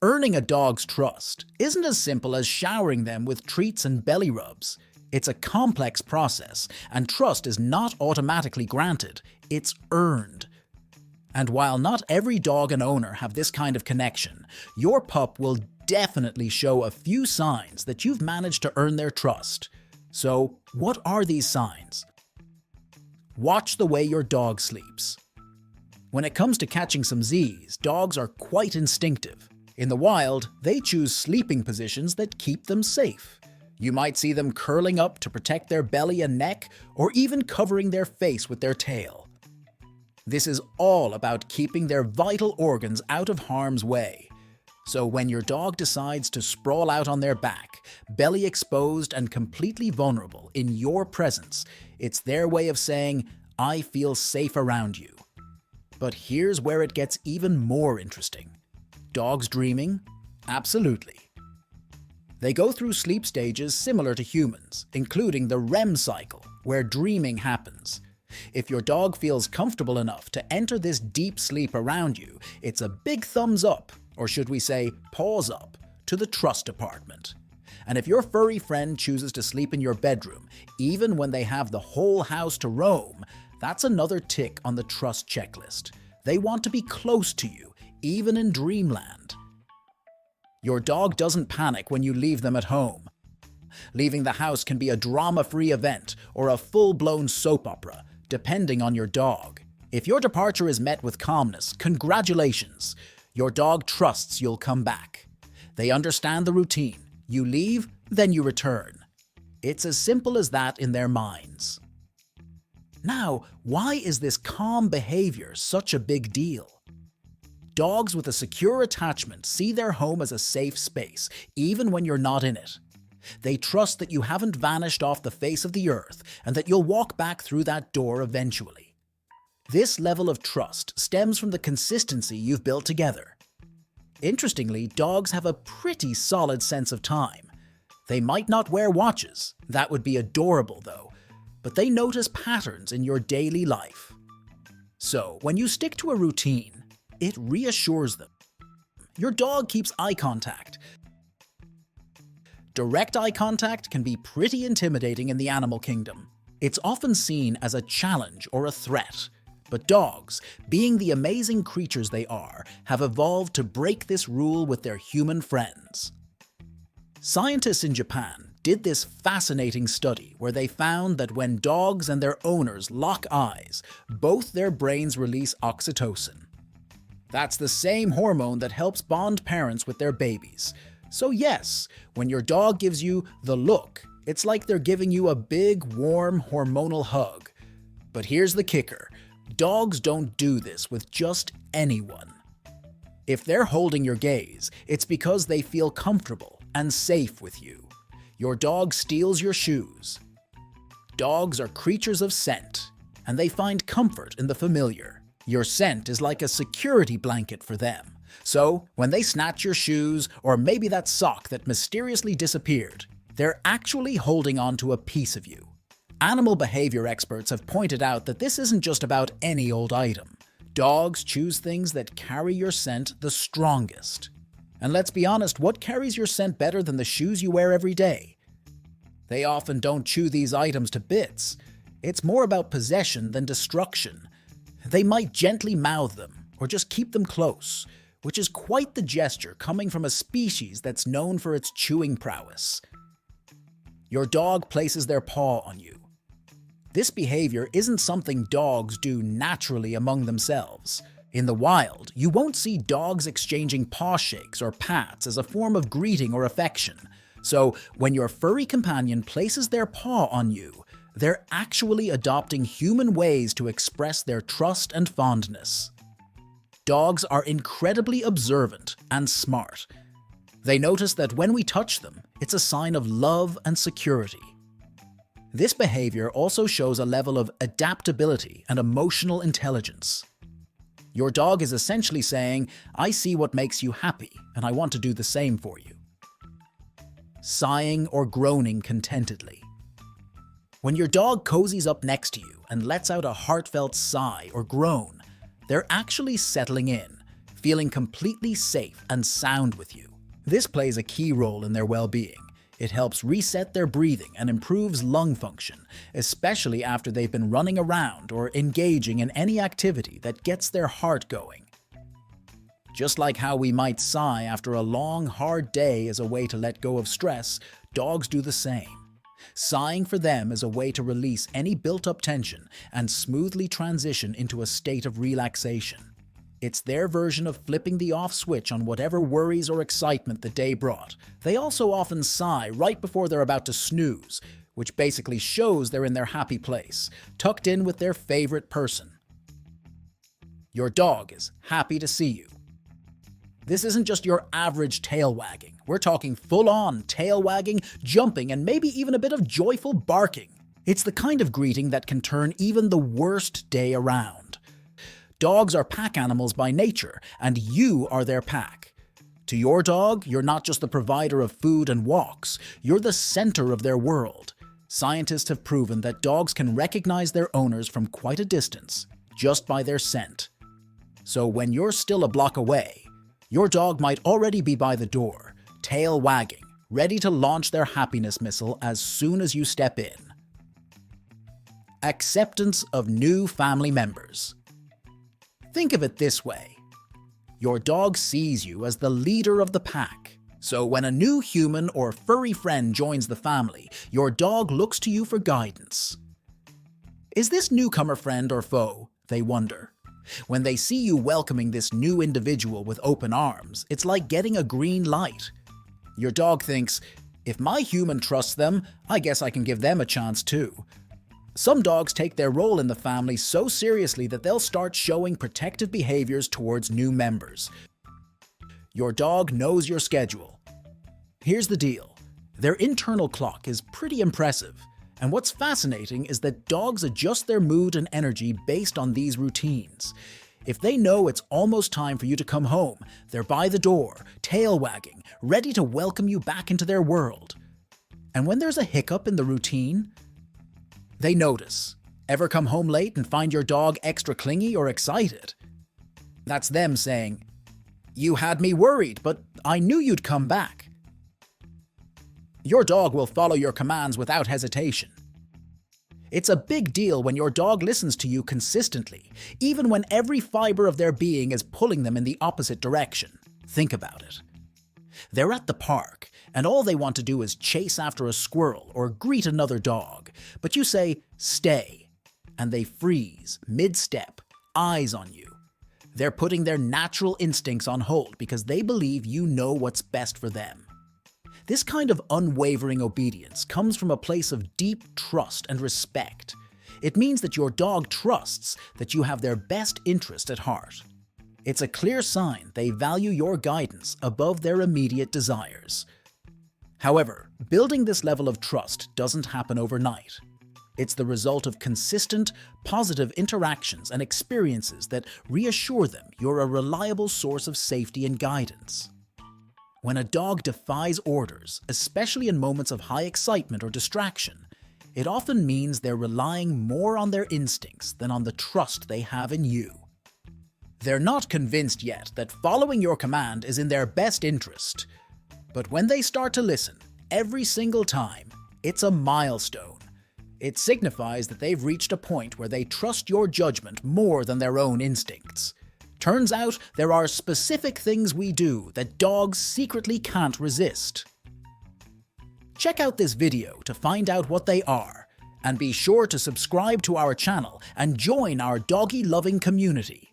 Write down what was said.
Earning a dog's trust isn't as simple as showering them with treats and belly rubs. It's a complex process, and trust is not automatically granted, it's earned. And while not every dog and owner have this kind of connection, your pup will definitely show a few signs that you've managed to earn their trust. So, what are these signs? Watch the way your dog sleeps. When it comes to catching some Z's, dogs are quite instinctive. In the wild, they choose sleeping positions that keep them safe. You might see them curling up to protect their belly and neck, or even covering their face with their tail. This is all about keeping their vital organs out of harm's way. So when your dog decides to sprawl out on their back, belly exposed and completely vulnerable in your presence, it's their way of saying, "I feel safe around you." But here's where it gets even more interesting. Dogs dreaming? Absolutely. They go through sleep stages similar to humans, including the REM cycle, where dreaming happens. If your dog feels comfortable enough to enter this deep sleep around you, it's a big thumbs up, or should we say paws up, to the trust department. And if your furry friend chooses to sleep in your bedroom, even when they have the whole house to roam, that's another tick on the trust checklist. They want to be close to you, even in dreamland. Your dog doesn't panic when you leave them at home. Leaving the house can be a drama-free event or a full-blown soap opera, depending on your dog. If your departure is met with calmness, congratulations. Your dog trusts you'll come back. They understand the routine. You leave, then you return. It's as simple as that in their minds. Now, why is this calm behavior such a big deal? Dogs with a secure attachment see their home as a safe space, even when you're not in it. They trust that you haven't vanished off the face of the earth and that you'll walk back through that door eventually. This level of trust stems from the consistency you've built together. Interestingly, dogs have a pretty solid sense of time. They might not wear watches, that would be adorable though, but they notice patterns in your daily life. So, when you stick to a routine, it reassures them. Your dog keeps eye contact. Direct eye contact can be pretty intimidating in the animal kingdom. It's often seen as a challenge or a threat. But dogs, being the amazing creatures they are, have evolved to break this rule with their human friends. Scientists in Japan did this fascinating study where they found that when dogs and their owners lock eyes, both their brains release oxytocin. That's the same hormone that helps bond parents with their babies. So yes, when your dog gives you the look, it's like they're giving you a big, warm, hormonal hug. But here's the kicker. Dogs don't do this with just anyone. If they're holding your gaze, it's because they feel comfortable and safe with you. Your dog steals your shoes. Dogs are creatures of scent, and they find comfort in the familiar. Your scent is like a security blanket for them. So, when they snatch your shoes, or maybe that sock that mysteriously disappeared, they're actually holding on to a piece of you. Animal behavior experts have pointed out that this isn't just about any old item. Dogs choose things that carry your scent the strongest. And let's be honest, what carries your scent better than the shoes you wear every day? They often don't chew these items to bits. It's more about possession than destruction. They might gently mouth them, or just keep them close, which is quite the gesture coming from a species that's known for its chewing prowess. Your dog places their paw on you. This behavior isn't something dogs do naturally among themselves. In the wild, you won't see dogs exchanging paw shakes or pats as a form of greeting or affection. So, when your furry companion places their paw on you, they're actually adopting human ways to express their trust and fondness. Dogs are incredibly observant and smart. They notice that when we touch them, it's a sign of love and security. This behavior also shows a level of adaptability and emotional intelligence. Your dog is essentially saying, "I see what makes you happy, and I want to do the same for you." Sighing or groaning contentedly. When your dog cozies up next to you and lets out a heartfelt sigh or groan, they're actually settling in, feeling completely safe and sound with you. This plays a key role in their well-being. It helps reset their breathing and improves lung function, especially after they've been running around or engaging in any activity that gets their heart going. Just like how we might sigh after a long, hard day as a way to let go of stress, dogs do the same. Sighing for them is a way to release any built-up tension and smoothly transition into a state of relaxation. It's their version of flipping the off switch on whatever worries or excitement the day brought. They also often sigh right before they're about to snooze, which basically shows they're in their happy place, tucked in with their favorite person. Your dog is happy to see you. This isn't just your average tail wagging. We're talking full-on tail wagging, jumping, and maybe even a bit of joyful barking. It's the kind of greeting that can turn even the worst day around. Dogs are pack animals by nature, and you are their pack. To your dog, you're not just the provider of food and walks, you're the center of their world. Scientists have proven that dogs can recognize their owners from quite a distance, just by their scent. So when you're still a block away, your dog might already be by the door, tail wagging, ready to launch their happiness missile as soon as you step in. Acceptance of new family members. Think of it this way. Your dog sees you as the leader of the pack. So when a new human or furry friend joins the family, your dog looks to you for guidance. Is this newcomer friend or foe? They wonder. When they see you welcoming this new individual with open arms, it's like getting a green light. Your dog thinks, if my human trusts them, I guess I can give them a chance too. Some dogs take their role in the family so seriously that they'll start showing protective behaviors towards new members. Your dog knows your schedule. Here's the deal. Their internal clock is pretty impressive. And what's fascinating is that dogs adjust their mood and energy based on these routines. If they know it's almost time for you to come home, they're by the door, tail wagging, ready to welcome you back into their world. And when there's a hiccup in the routine, they notice. Ever come home late and find your dog extra clingy or excited? That's them saying, "You had me worried, but I knew you'd come back." Your dog will follow your commands without hesitation. It's a big deal when your dog listens to you consistently, even when every fiber of their being is pulling them in the opposite direction. Think about it. They're at the park, and all they want to do is chase after a squirrel or greet another dog. But you say, "Stay," and they freeze, mid-step, eyes on you. They're putting their natural instincts on hold because they believe you know what's best for them. This kind of unwavering obedience comes from a place of deep trust and respect. It means that your dog trusts that you have their best interest at heart. It's a clear sign they value your guidance above their immediate desires. However, building this level of trust doesn't happen overnight. It's the result of consistent, positive interactions and experiences that reassure them you're a reliable source of safety and guidance. When a dog defies orders, especially in moments of high excitement or distraction, it often means they're relying more on their instincts than on the trust they have in you. They're not convinced yet that following your command is in their best interest. But when they start to listen, every single time, it's a milestone. It signifies that they've reached a point where they trust your judgment more than their own instincts. Turns out there are specific things we do that dogs secretly can't resist. Check out this video to find out what they are, and be sure to subscribe to our channel and join our doggy-loving community.